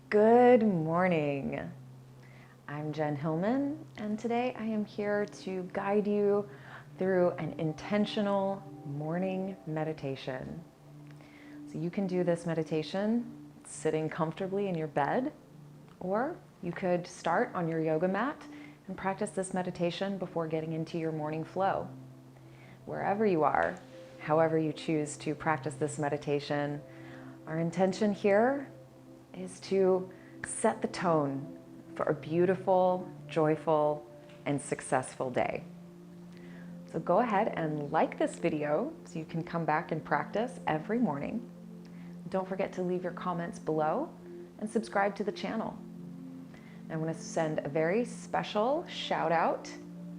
Good morning. I'm Jen Hilman, and today I am here to guide you through an intentional morning meditation. So you can do this meditation sitting comfortably in your bed, or you could start on your yoga mat and practice this meditation before getting into your morning flow. Wherever you are, however you choose to practice this meditation, our intention here is to set the tone for a beautiful, joyful, and successful day. So go ahead and like this video so you can come back and practice every morning. Don't forget to leave your comments below and subscribe to the channel. I want to send a very special shout out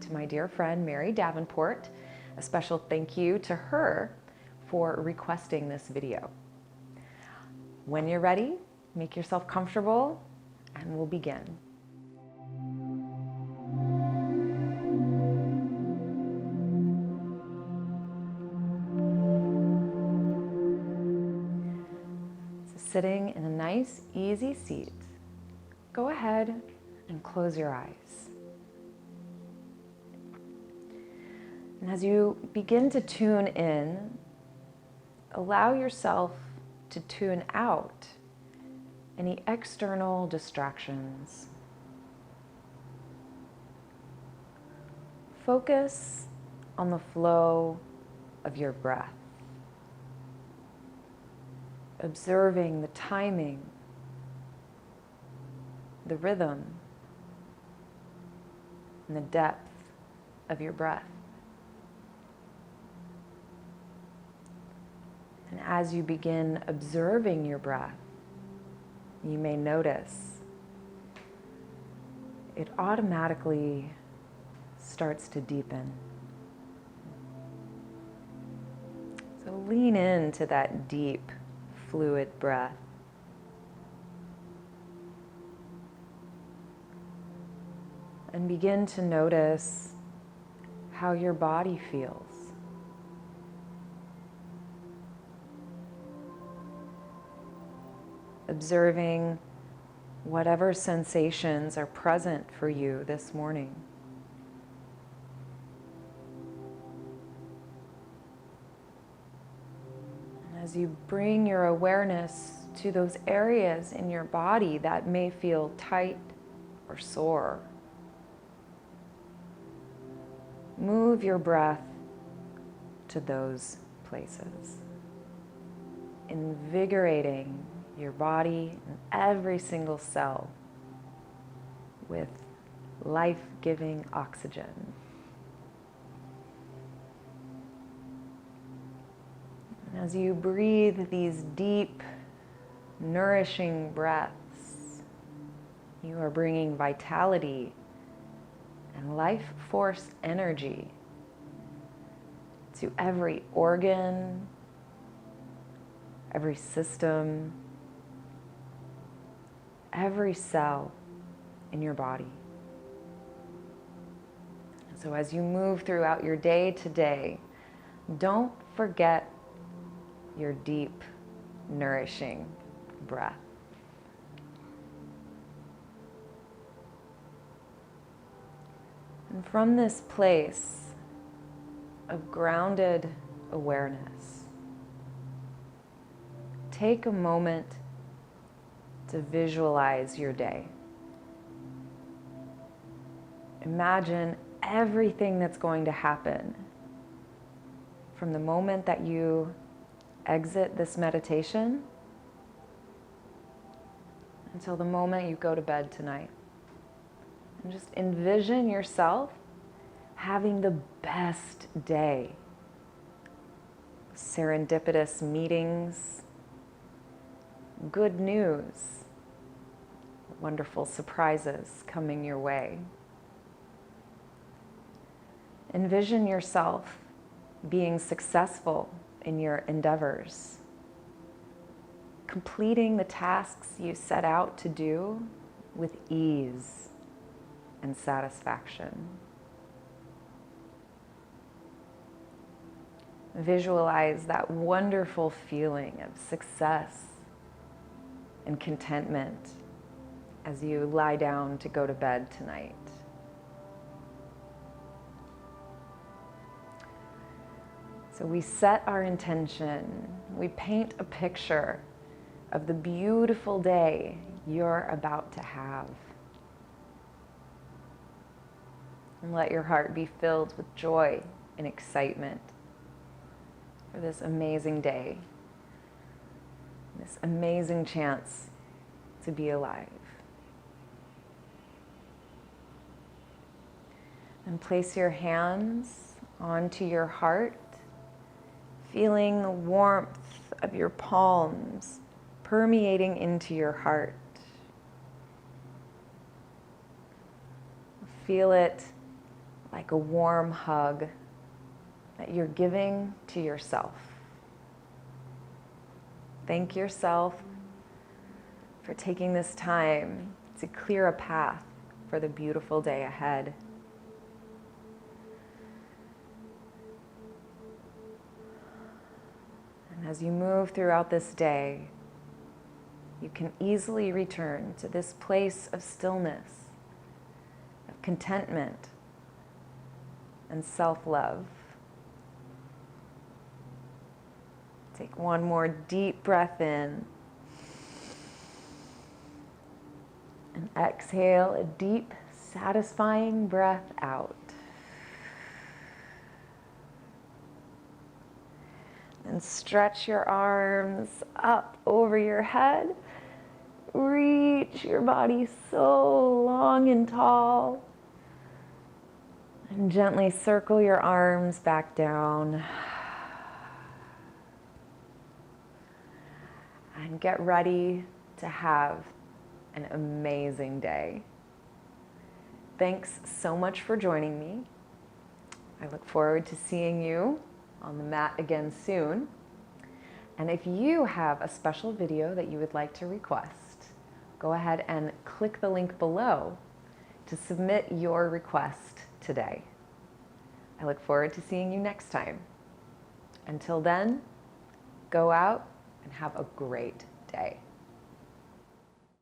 to my dear friend Mary Davenport. A special thank you to her for requesting this video. When you're ready, make yourself comfortable and we'll begin. So sitting in a nice, easy seat, go ahead and close your eyes. And as you begin to tune in, allow yourself to tune out any external distractions. Focus on the flow of your breath, observing the timing, the rhythm, and the depth of your breath. And as you begin observing your breath, you may notice it automatically starts to deepen. So lean into that deep, fluid breath. And begin to notice how your body feels. Observing whatever sensations are present for you this morning. And as you bring your awareness to those areas in your body that may feel tight or sore, move your breath to those places, invigorating your body and every single cell with life-giving oxygen. And as you breathe these deep, nourishing breaths, you are bringing vitality and life force energy to every organ, every system, every cell in your body. So as you move throughout your day today, don't forget your deep, nourishing breath. And from this place of grounded awareness, take a moment to visualize your day. Imagine everything that's going to happen from the moment that you exit this meditation until the moment you go to bed tonight. And just envision yourself having the best day. Serendipitous meetings, good news, wonderful surprises coming your way. Envision yourself being successful in your endeavors, completing the tasks you set out to do with ease and satisfaction. Visualize that wonderful feeling of success and contentment as you lie down to go to bed tonight. So we set our intention, we paint a picture of the beautiful day you're about to have. And let your heart be filled with joy and excitement for this amazing day, this amazing chance to be alive. And place your hands onto your heart, feeling the warmth of your palms permeating into your heart. Feel it like a warm hug that you're giving to yourself. Thank yourself for taking this time to clear a path for the beautiful day ahead. And as you move throughout this day, you can easily return to this place of stillness, of contentment, and self-love. Take one more deep breath in. And exhale a deep, satisfying breath out. And stretch your arms up over your head. Reach your body so long and tall. And gently circle your arms back down. And get ready to have an amazing day. Thanks so much for joining me. I look forward to seeing you on the mat again soon. And if you have a special video that you would like to request, go ahead and click the link below to submit your request today. I look forward to seeing you next time. Until then, go out and have a great day.